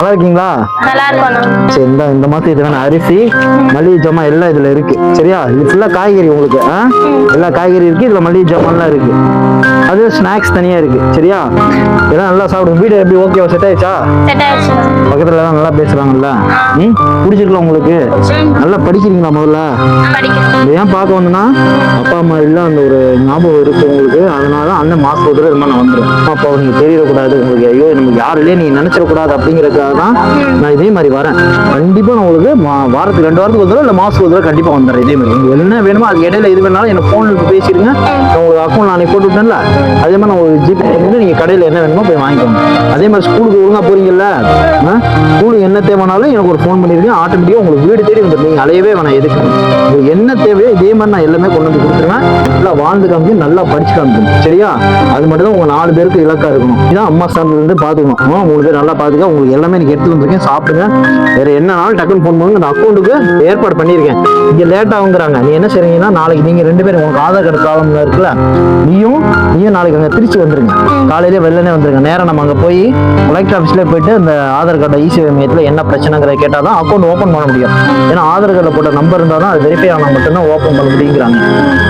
நல்லா இருக்கீங்களா? நல்லா இருக்கும். சரி, இந்த மாசம் இதுக்கான அரிசி மளிகை ஜாமான் எல்லாம் இதுல இருக்கு. சரியா? இது ஃபுல்லா காய்கறி உங்களுக்கு. எல்லா காய்கறி இருக்கு, இதுல மளிகை ஜாமான்லாம் இருக்கு. அது ஸ்நாக்ஸ் தனியா இருக்கு. சரியா? இதெல்லாம் நல்லா சாப்பிடுங்க. வீடு எப்படி ஓகேவா? செட் ஆயிடுச்சா? செட் ஆயிடுச்சு. பக்கத்துல எல்லாம் நல்லா பேசுறாங்கல்ல? பிடிச்சிருக்கலாம் உங்களுக்கு? நல்லா படிக்கிறீங்களா? முதல்ல படிக்கிறேன். ஏன் பார்க்க வந்தோம்னா அப்பா அம்மா எல்லாம் அந்த ஒரு ஞாபகம் இருக்கு உங்களுக்கு. அதனால அண்ணன் மாசம் ஒரு தடவை இது மாதிரி நான் வந்துடும். அப்பா நீங்க தெரியக்கூடாது உங்களுக்கு, ஐயோ நமக்கு யாருலயே நீங்க நினைச்சிடக்கூடாது அப்படிங்கிறதுக்காக தான் நான் இதே மாதிரி வரேன். கண்டிப்பா நான் உங்களுக்கு வாரத்துக்கு 2 வாரத்துக்கு ஒரு தடவை இல்லை மாசத்துக்கு ஒரு தடவை கண்டிப்பா வந்துடுறேன். இதே மாதிரி உங்களுக்கு என்ன வேணுமோ அது இடையில இது வேணாலும் எனக்கு போன்ல பேசிடுங்க. உங்களுக்கு அக்கௌண்ட் நானே போட்டு விட்டேன்ல, அதே மாதிரி நான் உங்களுக்கு ஜிபே இருந்து நீங்க கடையில என்ன வேணுமோ போய் வாங்கிக்கோங்க. அதே மாதிரி ஸ்கூலுக்கு ஒழுங்கா போறீங்கல்ல, ஸ்கூலுக்கு என்ன தேவைனாலும் எனக்கு ஒரு ஃபோன் பண்ணிருக்கேன். ஆட்டோமேட்டிக்கா உங்களுக்கு வீடு தேடி வந்துடும். நீங்க அலையவே வேணாம். எதுக்கு உங்களுக்கு என்ன தேவையோ இதே மாதிரி நான் எல்லாமே கொண்டு வந்து கொடுத்துருவேன். நல்லா வாழ்ந்து காமிச்சு நல்லா படிச்சு காமிக்கணும். சரியா? அது மட்டும் தான் உங்க 4 பேருக்கு இலக்கா இருக்கணும். இதான் அம்மா ஸ்தானத்துல இருந்து பாத்துக்கணும். 3 பேர் நல்லா பாத்துக்க. உங்களுக்கு எல்லாமே நீங்க எடுத்து வந்திருக்கேன், சாப்பிடுங்க. வேற என்னன்னாலும் டக்குன்னு ஃபோன் பண்ணுங்க. அந்த அக்கௌண்ட்டுக்கு ஏற்பாடு பண்ணியிருக்கேன். இங்க லேட் ஆகுங்கிறாங்க. நீ என்ன செய்றீங்கன்னா நாளைக்கு நீங்க 2 பேரும் உங்களுக்கு ஆதார் கார்டு ப்ராப்ளம் இருக்குல்ல, நீயும் நாளைக்கு அங்க திருச்சி வந்துருங்க. காலையிலே வெள்ளனே வந்துருங்க. நேரம் நம்ம அங்க போய் கலெக்டர் ஆஃபீஸ்ல போயிட்டு அந்த ஆதார் கார்டை இ-சேவை மையத்துல என்ன பிரச்சனைங்கிறத கேட்டாதான் அக்கௌண்ட் ஓப்பன் பண்ண முடியும். ஏன்னா ஆதார் கார்டில் போட்ட நம்பர் இருந்தால் தான் அது வெரிஃபை ஆனால் மட்டும்தான் ஓப்பன் பண்ண முடியுங்கிறாங்க.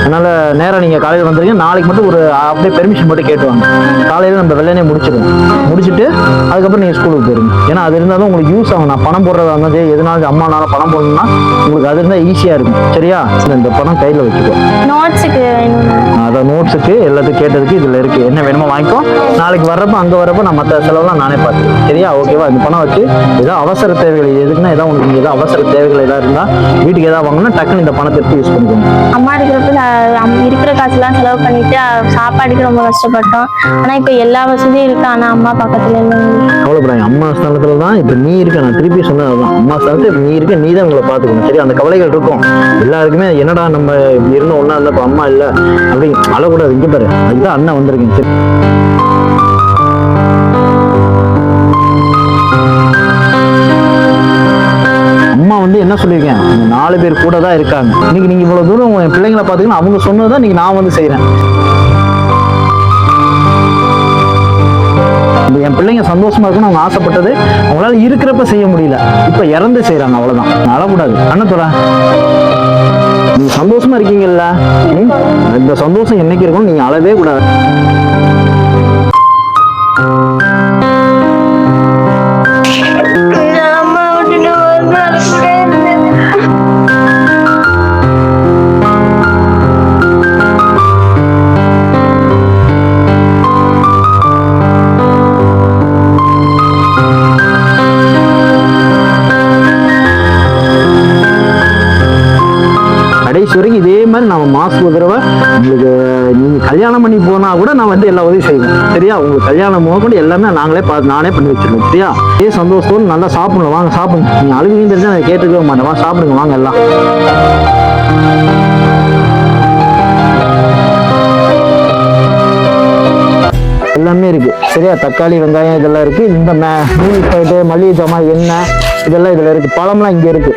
அதனால நேரம் நீங்க காலையில் வந்துருங்க. நாளைக்கு மட்டும் ஒரு அப்படியே பெர்மிஷன் மட்டும் கேட்டுவாங்க. காலையில நம்ம வெள்ளனே முடிச்சுட்டு அதுக்கப்புறம் நீங்க ஸ்கூலுக்கு போயிருங்க. ஏன்னா அது இருந்தாலும் உங்களுக்கு யூஸ் ஆகும். நான் பணம் போடுறதா இருந்தாலும் எதனாலும் அம்மானால பணம் போடணும்னா உங்களுக்கு அது இருந்தால் ஈஸியா இருக்கும். சரியா? இந்த பணம் கையில வச்சுக்கோ. நோட்ஸுக்கு அதான் நோட்ஸுக்கு எல்லாத்துக்கும் கேட்டதுக்கு இதுல இருக்கு. என்ன வேணுமோ வாங்கிக்கோ. நாளைக்கு வர்றப்ப அங்க வரப்ப நான் மற்ற செலவுலாம் நானே பார்த்துக்கிறேன். சரியா? ஓகேவா? இந்த பணம் வச்சு ஏதாவது அவசர தேவைகள் எதுக்குன்னா ஏதாவது உங்களுக்கு ஏதாவது அவசர தேவைகள் ஏதாவது இருந்தா வீட்டுக்கு ஏதாவது வாங்கணும்னா டக்குன்னு இந்த பணத்தை எடுத்து யூஸ் பண்ணிக்கோங்க. அம்மா இருக்கிறப்ப இருக்கிற காசுலாம் செலவு பண்ணிட்டு சாப்பாடுக்கு ரொம்ப கஷ்டப்பட்டோம். ஆனா இப்ப எல்லா வசதியும் இருக்கு. ஆனா அம்மா பக்கத்துல இல்லை. கவலைப்படாங்க. அம்மா ஸ்தானத்துல தான் இப்ப நீ இருக்க. நான் திருப்பி சொன்னதுதான், அம்மா ஸ்தானத்துல இப்ப நீ இருக்க. நீ தான் உங்களை பாத்துக்கணும். சரி? அந்த கவலைகள் இருக்கும் எல்லாருக்குமே. என்னடா நம்ம இப்படி இருந்தோம் ஒன்னா இல்ல, இப்ப அம்மா இல்ல அப்படி அழக்கூடாது. இங்க பாரு, அதுதான் அண்ணன் வந்திருக்கேன். சரி, அம்மா என்ன சொல்லியிருக்கேன், 4 பேர் கூட தான் இருக்காங்க. இன்னைக்கு நீங்க இவ்வளவு தூரம் என் பிள்ளைங்களை பாத்துக்கணும் அவங்க சொன்னதான் இன்னைக்கு நான் வந்து செய்யறேன். என் பிள்ளைங்க சந்தோஷமா இருக்குன்னு அவங்க ஆசைப்பட்டது அவங்களால இருக்கிறப்ப செய்ய முடியல. இப்ப இறந்து செய்யறாங்க. அவ்வளவுதான். அழக்கூடாது. அண்ணத்தோட நீங்க சந்தோஷமா இருக்கீங்கல்ல, இந்த சந்தோஷம் என்னைக்கு இருக்கும் நீங்க அழவே கூடாது. கடைசி இதே மாதிரி நம்ம மாசத்துக்கு ஒரு தடவை உங்களுக்கு நீங்க கல்யாணம் பண்ணி போனா கூட நான் எல்லா உதவி செய்வேன். சரியா? உங்களுக்கு கல்யாணம் கூட எல்லாமே நானே பண்ணி வச்சிருக்கோம். சரியா? இதே சந்தோஷத்தோடு நல்லா சாப்பிடணும். வாங்க சாப்பிடுங்க. நீங்க அழுகுவீங்க தெரிஞ்சா நான் கேட்டுக்கவே மாட்டேன். வாங்க சாப்பிடுங்க. வாங்க எல்லாம் எல்லாமே இருக்கு. சரியா? தக்காளி வெங்காயம் இதெல்லாம் இருக்கு. இந்த மீன் போயிட்டு மளிகை ஜாமான் எண்ணெய் இதெல்லாம் இதுல இருக்கு. பழம்லாம் இங்க இருக்கு.